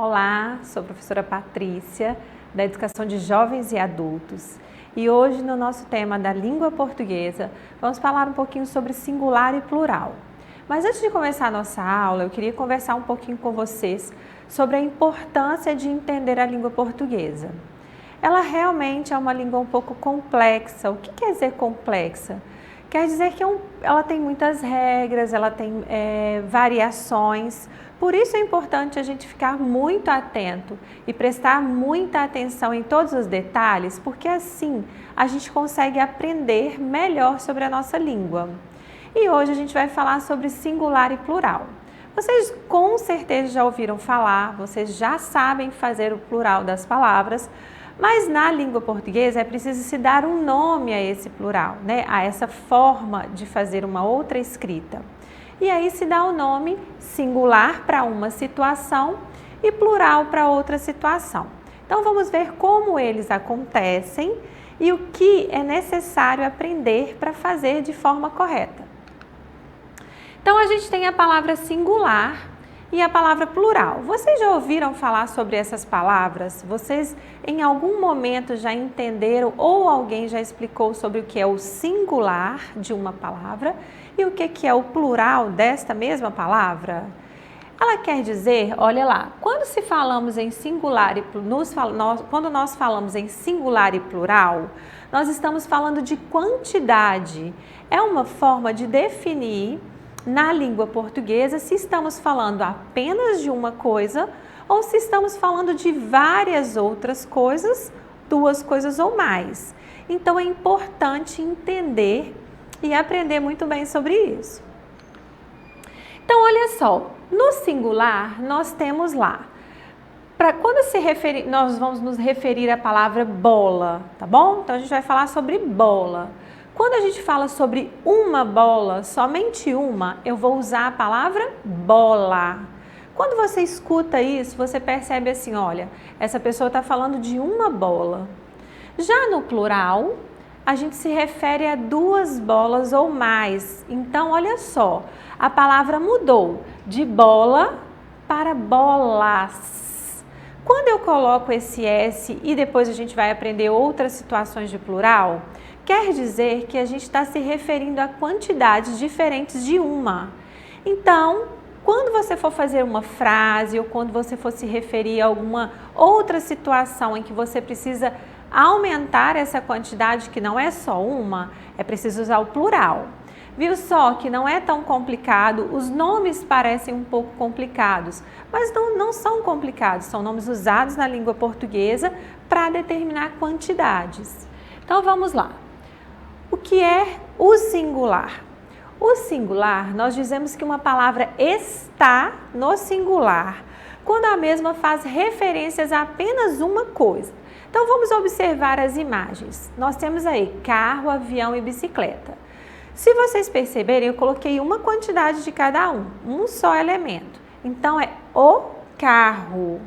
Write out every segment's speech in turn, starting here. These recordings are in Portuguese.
Olá, sou a professora Patrícia, da Educação de Jovens e Adultos. E hoje, no nosso tema da língua portuguesa, vamos falar um pouquinho sobre singular e plural. Mas antes de começar a nossa aula, eu queria conversar um pouquinho com vocês sobre a importância de entender a língua portuguesa. Ela realmente é uma língua um pouco complexa. O que quer dizer complexa? Quer dizer que ela tem muitas regras, ela tem variações. Por isso é importante a gente ficar muito atento e prestar muita atenção em todos os detalhes, porque assim a gente consegue aprender melhor sobre a nossa língua. E hoje a gente vai falar sobre singular e plural. Vocês com certeza já ouviram falar, vocês já sabem fazer o plural das palavras, mas na língua portuguesa é preciso se dar um nome a esse plural, né? A essa forma de fazer uma outra escrita. E aí se dá o nome singular para uma situação e plural para outra situação. Então vamos ver como eles acontecem e o que é necessário aprender para fazer de forma correta. Então a gente tem a palavra singular e a palavra plural. Vocês já ouviram falar sobre essas palavras? Vocês em algum momento já entenderam ou alguém já explicou sobre o que é o singular de uma palavra e o que é o plural desta mesma palavra? Ela quer dizer, olha lá, quando nós falamos em singular e plural, nós estamos falando de quantidade. É uma forma de definir na língua portuguesa se estamos falando apenas de uma coisa ou se estamos falando de várias outras coisas, duas coisas ou mais. Então é importante entender e aprender muito bem sobre isso. Então olha só, no singular nós temos lá, nós vamos nos referir à palavra bola, tá bom? Então a gente vai falar sobre bola. Quando a gente fala sobre uma bola, somente uma, eu vou usar a palavra bola. Quando você escuta isso, você percebe assim, olha, essa pessoa está falando de uma bola. Já no plural, a gente se refere a duas bolas ou mais. Então, olha só, a palavra mudou de bola para bolas. Quando eu coloco esse S e depois a gente vai aprender outras situações de plural, quer dizer que a gente está se referindo a quantidades diferentes de uma. Então, quando você for fazer uma frase ou quando você for se referir a alguma outra situação em que você precisa aumentar essa quantidade, que não é só uma, é preciso usar o plural. Viu só que não é tão complicado, os nomes parecem um pouco complicados, mas não são complicados, são nomes usados na língua portuguesa para determinar quantidades. Então vamos lá. O que é o singular? O singular, nós dizemos que uma palavra está no singular quando a mesma faz referências a apenas uma coisa. Então vamos observar as imagens. Nós temos aí carro, avião e bicicleta. Se vocês perceberem, eu coloquei uma quantidade de cada um só elemento. Então é o carro,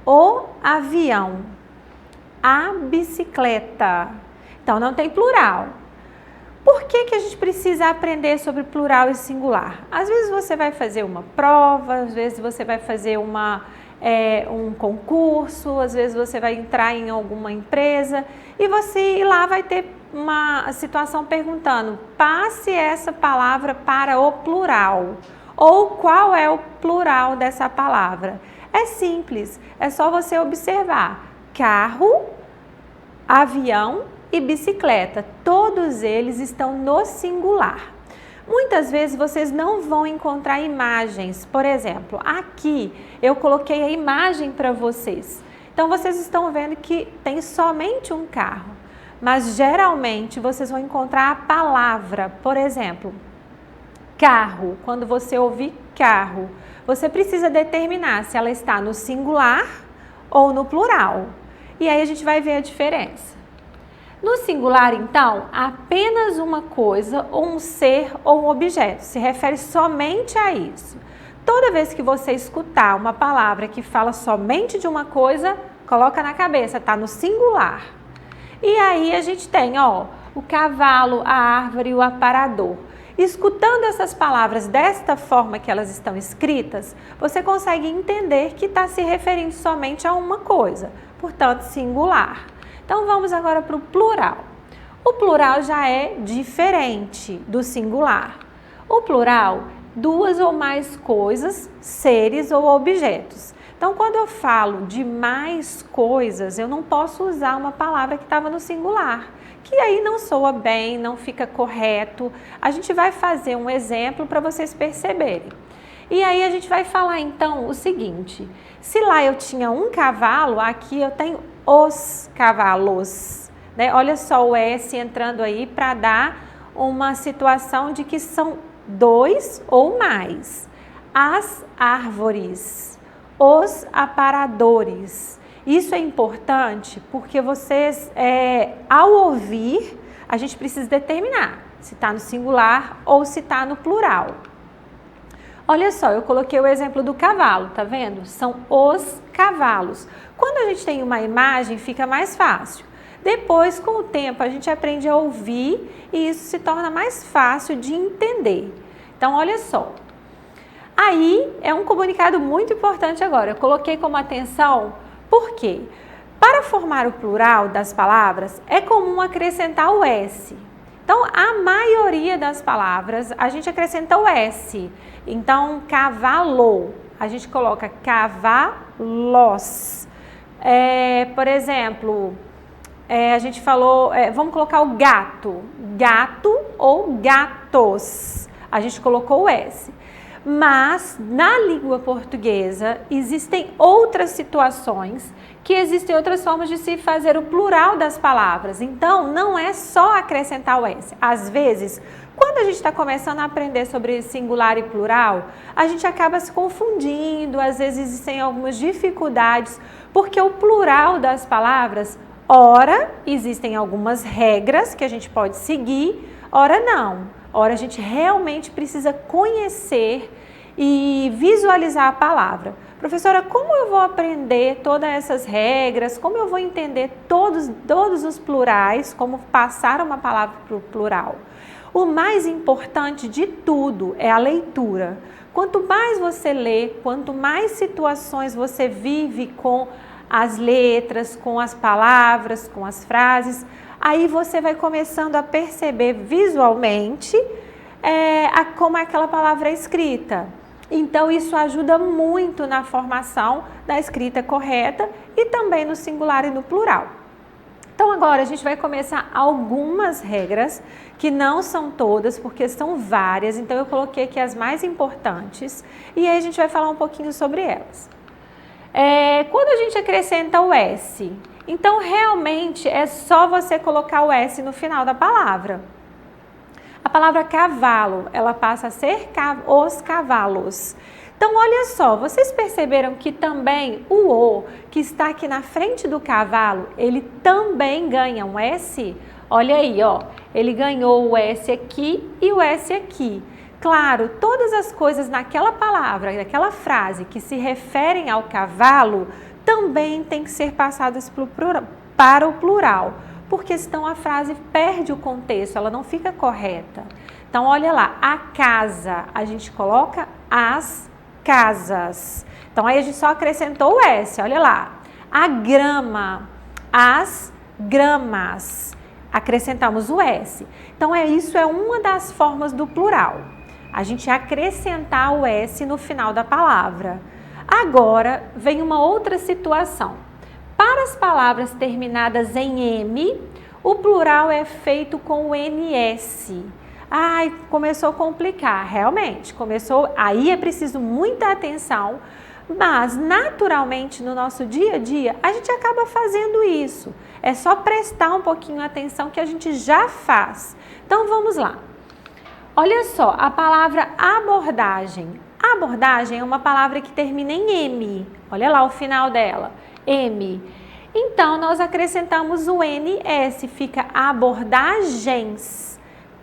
o avião, a bicicleta. Então não tem plural. Por que a gente precisa aprender sobre plural e singular? Às vezes você vai fazer uma prova, às vezes você vai fazer um concurso, às vezes você vai entrar em alguma empresa e lá vai ter uma situação perguntando, passe essa palavra para o plural, ou qual é o plural dessa palavra. É simples, é só você observar, carro, avião e bicicleta, todos eles estão no singular. Muitas vezes vocês não vão encontrar imagens, por exemplo, aqui eu coloquei a imagem para vocês. Então vocês estão vendo que tem somente um carro, mas geralmente vocês vão encontrar a palavra, por exemplo, carro. Quando você ouvir carro, você precisa determinar se ela está no singular ou no plural. E aí a gente vai ver a diferença. No singular, então, apenas uma coisa, ou um ser ou um objeto, se refere somente a isso. Toda vez que você escutar uma palavra que fala somente de uma coisa, coloca na cabeça, está no singular. E aí a gente tem, ó, o cavalo, a árvore e o aparador. Escutando essas palavras desta forma que elas estão escritas, você consegue entender que está se referindo somente a uma coisa, portanto, singular. Então, vamos agora para o plural. O plural já é diferente do singular. O plural, duas ou mais coisas, seres ou objetos. Então, quando eu falo de mais coisas, eu não posso usar uma palavra que estava no singular, que aí não soa bem, não fica correto. A gente vai fazer um exemplo para vocês perceberem. E aí a gente vai falar então o seguinte: se lá eu tinha um cavalo, aqui eu tenho os cavalos, né? Olha só o S entrando aí para dar uma situação de que são dois ou mais. As árvores, os aparadores. Isso é importante porque vocês, ao ouvir, a gente precisa determinar se está no singular ou se está no plural. Olha só, eu coloquei o exemplo do cavalo, tá vendo? São os cavalos. Quando a gente tem uma imagem, fica mais fácil. Depois, com o tempo, a gente aprende a ouvir e isso se torna mais fácil de entender. Então, olha só. Aí, é um comunicado muito importante agora. Eu coloquei como atenção, por quê? Para formar o plural das palavras, é comum acrescentar o S. Então, a maioria das palavras, a gente acrescenta o S. Então, cavalo, a gente coloca cavalos. Por exemplo, a gente falou, vamos colocar o gato. Gato ou gatos. A gente colocou o S. Mas, na língua portuguesa, existem outras situações que existem outras formas de se fazer o plural das palavras. Então, não é só acrescentar o S. Às vezes, quando a gente está começando a aprender sobre singular e plural, a gente acaba se confundindo, às vezes existem algumas dificuldades, porque o plural das palavras, ora, existem algumas regras que a gente pode seguir, ora não. Ora, a gente realmente precisa conhecer e visualizar a palavra. Professora, como eu vou aprender todas essas regras? Como eu vou entender todos os plurais? Como passar uma palavra para o plural? O mais importante de tudo é a leitura. Quanto mais você lê, quanto mais situações você vive com as letras, com as palavras, com as frases, aí você vai começando a perceber visualmente como aquela palavra é escrita. Então, isso ajuda muito na formação da escrita correta e também no singular e no plural. Então, agora a gente vai começar algumas regras, que não são todas, porque são várias. Então, eu coloquei aqui as mais importantes e aí a gente vai falar um pouquinho sobre elas. Quando a gente acrescenta o S, então realmente é só você colocar o S no final da palavra. A palavra cavalo, ela passa a ser os cavalos. Então, olha só, vocês perceberam que também o O, que está aqui na frente do cavalo, ele também ganha um S? Olha aí, ó, ele ganhou o S aqui e o S aqui. Claro, todas as coisas naquela palavra, naquela frase que se referem ao cavalo, também tem que ser passadas para o plural, porque senão a frase perde o contexto, ela não fica correta. Então, olha lá, a casa, a gente coloca as casas. Então, aí a gente só acrescentou o S, olha lá. A grama, as gramas. Acrescentamos o S. Então, isso é uma das formas do plural. A gente acrescentar o S no final da palavra. Agora, vem uma outra situação. Para as palavras terminadas em M, o plural é feito com o NS. Ai, começou a complicar, realmente, aí é preciso muita atenção, mas naturalmente no nosso dia a dia a gente acaba fazendo isso. É só prestar um pouquinho atenção que a gente já faz. Então vamos lá. Olha só, a palavra abordagem. Abordagem é uma palavra que termina em M. Olha lá o final dela, M. Então, nós acrescentamos o NS, fica abordagens.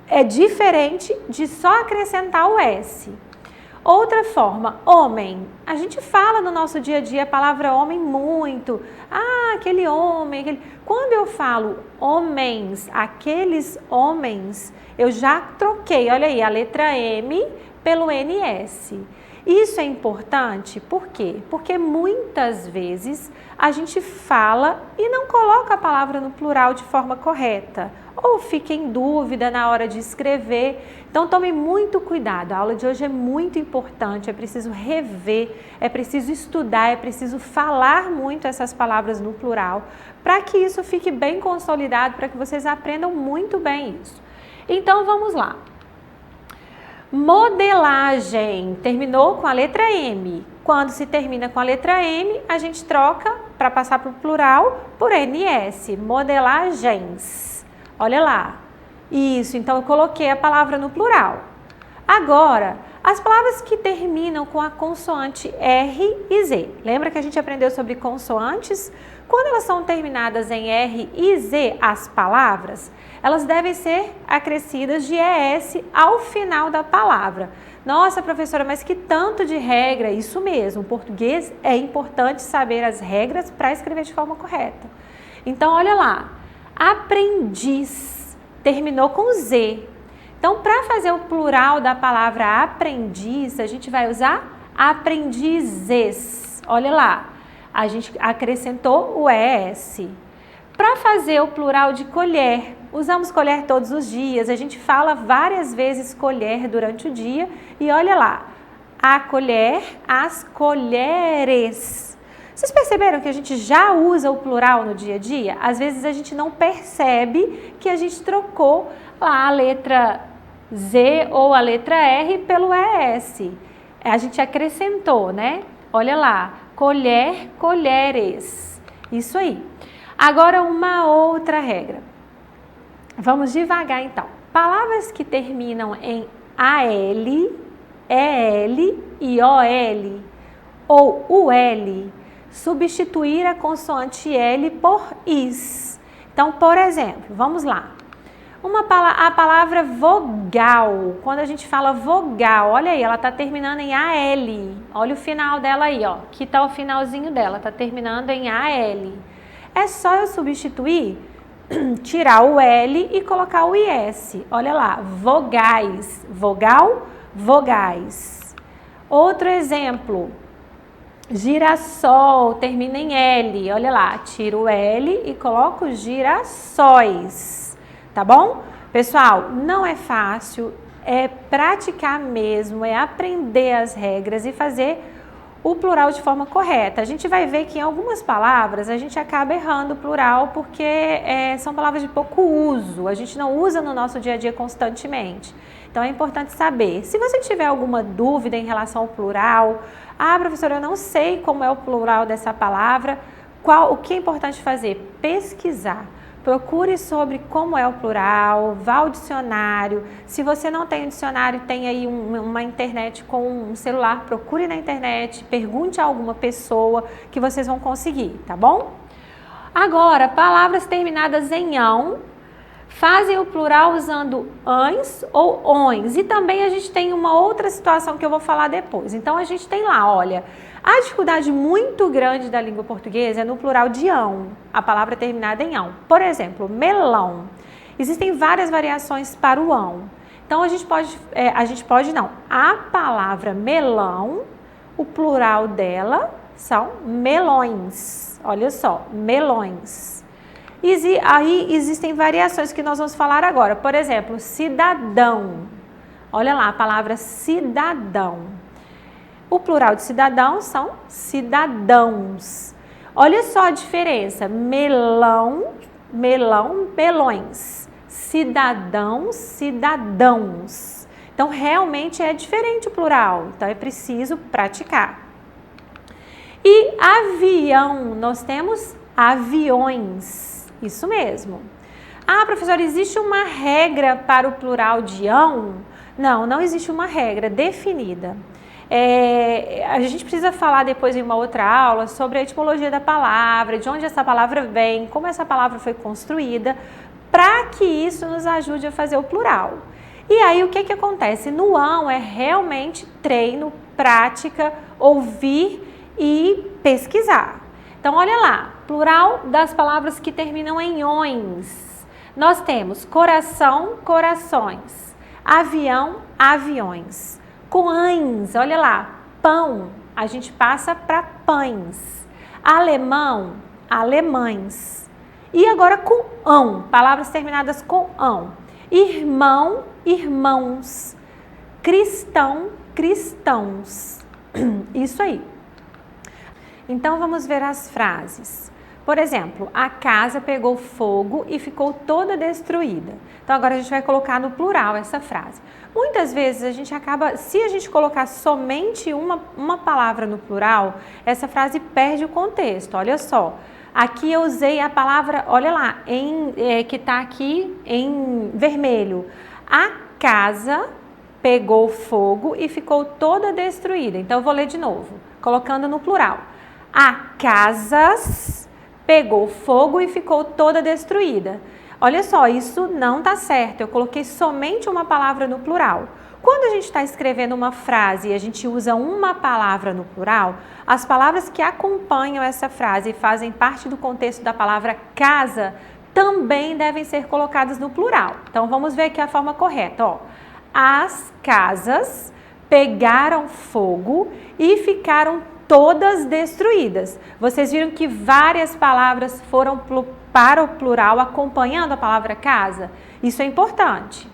É diferente de só acrescentar o S. Outra forma, homem. A gente fala no nosso dia a dia a palavra homem muito. Ah, aquele homem. Quando eu falo homens, aqueles homens, Eu já troquei, olha aí, a letra M pelo NS. Isso é importante, por quê? Porque muitas vezes a gente fala e não coloca a palavra no plural de forma correta, ou fica em dúvida na hora de escrever. Então tome muito cuidado, a aula de hoje é muito importante, é preciso rever, é preciso estudar, é preciso falar muito essas palavras no plural, para que isso fique bem consolidado, para que vocês aprendam muito bem isso. Então vamos lá. Modelagem, terminou com a letra M. Quando se termina com a letra M, a gente troca para passar para o plural por NS, modelagens. Olha lá. Isso, então eu coloquei a palavra no plural. Agora, as palavras que terminam com a consoante R e Z. Lembra que a gente aprendeu sobre consoantes? Quando elas são terminadas em R e Z, as palavras, elas devem ser acrescidas de ES ao final da palavra. Nossa, professora, mas que tanto de regra? Isso mesmo, em português é importante saber as regras para escrever de forma correta. Então, olha lá, aprendiz terminou com Z. Então, para fazer o plural da palavra aprendiz, a gente vai usar aprendizes. Olha lá, a gente acrescentou o ES. Para fazer o plural de colher, usamos colher todos os dias, a gente fala várias vezes colher durante o dia e olha lá, a colher, as colheres. Vocês perceberam que a gente já usa o plural no dia a dia? Às vezes a gente não percebe que a gente trocou lá a letra Z ou a letra R pelo ES. A gente acrescentou, né? Olha lá, colher, colheres. Isso aí. Agora uma outra regra. Vamos devagar então. Palavras que terminam em AL, EL e OL ou UL, substituir a consoante L por IS. Então, por exemplo, vamos lá. A palavra vogal, quando a gente fala vogal, olha aí, ela está terminando em AL. Olha o final dela aí, ó. Aqui está o finalzinho dela, está terminando em AL. É só eu substituir, tirar o L e colocar o IS. Olha lá, vogais, vogal, vogais. Outro exemplo, girassol, termina em L. Olha lá, tiro o L e coloco girassóis. Tá bom? Pessoal, não é fácil, é praticar mesmo, é aprender as regras e fazer o plural de forma correta. A gente vai ver que em algumas palavras a gente acaba errando o plural porque são palavras de pouco uso, a gente não usa no nosso dia a dia constantemente. Então é importante saber. Se você tiver alguma dúvida em relação ao plural, professora, eu não sei como é o plural dessa palavra, o que é importante fazer? Pesquisar. Procure sobre como é o plural, vá ao dicionário. Se você não tem um dicionário, tem aí uma internet com um celular, procure na internet, pergunte a alguma pessoa que vocês vão conseguir, tá bom? Agora, palavras terminadas em ão fazem o plural usando ans ou ons. E também a gente tem uma outra situação que eu vou falar depois. Então, a gente tem lá, olha, a dificuldade muito grande da língua portuguesa é no plural de ão, a palavra terminada em ão. Por exemplo, melão. Existem várias variações para o ão. Então, a palavra melão, o plural dela são melões. Olha só, melões. Aí existem variações que nós vamos falar agora. Por exemplo, cidadão. Olha lá, a palavra cidadão. O plural de cidadão são cidadãos. Olha só a diferença. Melão, melão, melões. Cidadãos, cidadãos. Então, realmente é diferente o plural. Então, é preciso praticar. E avião, nós temos aviões. Isso mesmo. Professora, existe uma regra para o plural de ão? Não, não existe uma regra definida. A gente precisa falar depois em uma outra aula sobre a etimologia da palavra, de onde essa palavra vem, como essa palavra foi construída, para que isso nos ajude a fazer o plural. E aí o que acontece? No ão é realmente treino, prática, ouvir e pesquisar. Então olha lá, plural das palavras que terminam em ões. Nós temos coração, corações, avião, aviões, coães, olha lá, pão, a gente passa para pães, alemão, alemães. E agora com ão, palavras terminadas com ão, irmão, irmãos, cristão, cristãos. Isso aí. Então vamos ver as frases. Por exemplo, a casa pegou fogo e ficou toda destruída. Então agora a gente vai colocar no plural essa frase. Muitas vezes a gente acaba, se a gente colocar somente uma palavra no plural, essa frase perde o contexto. Olha só, aqui eu usei a palavra, olha lá, que está aqui em vermelho. A casa pegou fogo e ficou toda destruída. Então eu vou ler de novo, colocando no plural. A casas pegou fogo e ficou toda destruída. Olha só, isso não está certo. Eu coloquei somente uma palavra no plural. Quando a gente está escrevendo uma frase e a gente usa uma palavra no plural, as palavras que acompanham essa frase e fazem parte do contexto da palavra casa também devem ser colocadas no plural. Então vamos ver aqui a forma correta. Ó. As casas pegaram fogo e ficaram todas destruídas. Vocês viram que várias palavras foram para o plural acompanhando a palavra casa? Isso é importante.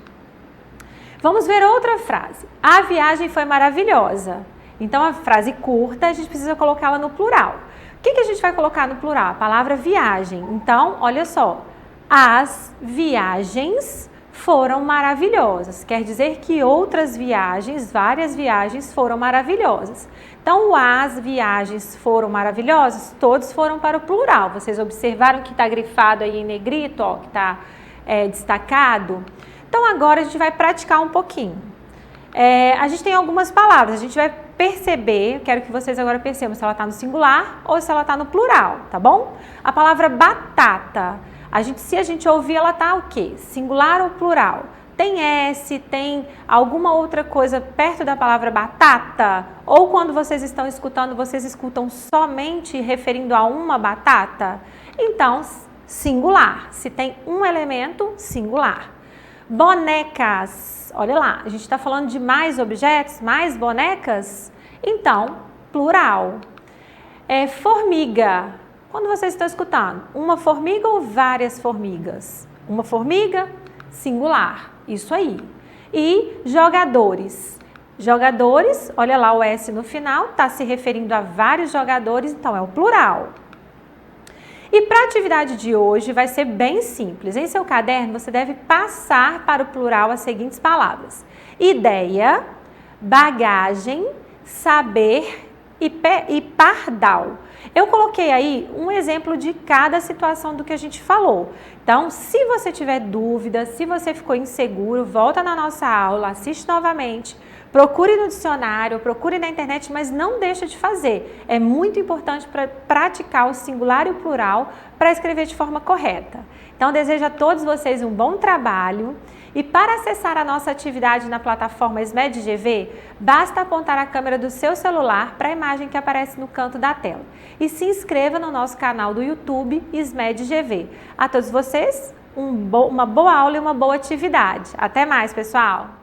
Vamos ver outra frase. A viagem foi maravilhosa. Então, a frase curta, a gente precisa colocá-la no plural. O que a gente vai colocar no plural? A palavra viagem. Então, olha só. As viagens foram maravilhosas. Quer dizer que outras viagens, várias viagens foram maravilhosas. Então, as viagens foram maravilhosas, todos foram para o plural. Vocês observaram que está grifado aí em negrito, ó, que está destacado? Então, agora a gente vai praticar um pouquinho. A gente tem algumas palavras, a gente vai perceber, quero que vocês agora percebam se ela está no singular ou se ela está no plural, tá bom? A palavra batata, se a gente ouvir, ela está o quê? Singular ou plural? Tem S, tem alguma outra coisa perto da palavra batata? Ou quando vocês estão escutando, vocês escutam somente referindo a uma batata? Então, singular. Se tem um elemento, singular. Bonecas. Olha lá, a gente está falando de mais objetos, mais bonecas? Então, plural. Formiga. Quando vocês estão escutando, uma formiga ou várias formigas? Uma formiga, singular. Isso aí. E jogadores. Jogadores, olha lá o S no final, está se referindo a vários jogadores, então é o plural. E para a atividade de hoje vai ser bem simples. Em seu caderno você deve passar para o plural as seguintes palavras: ideia, bagagem, saber e pardal. Eu coloquei aí um exemplo de cada situação do que a gente falou. Então, se você tiver dúvida, se você ficou inseguro, volta na nossa aula, assiste novamente, procure no dicionário, procure na internet, mas não deixa de fazer. É muito importante para praticar o singular e o plural para escrever de forma correta. Então, desejo a todos vocês um bom trabalho. E para acessar a nossa atividade na plataforma SMED-GV, basta apontar a câmera do seu celular para a imagem que aparece no canto da tela. E se inscreva no nosso canal do YouTube SMED-GV. A todos vocês, uma boa aula e uma boa atividade. Até mais, pessoal!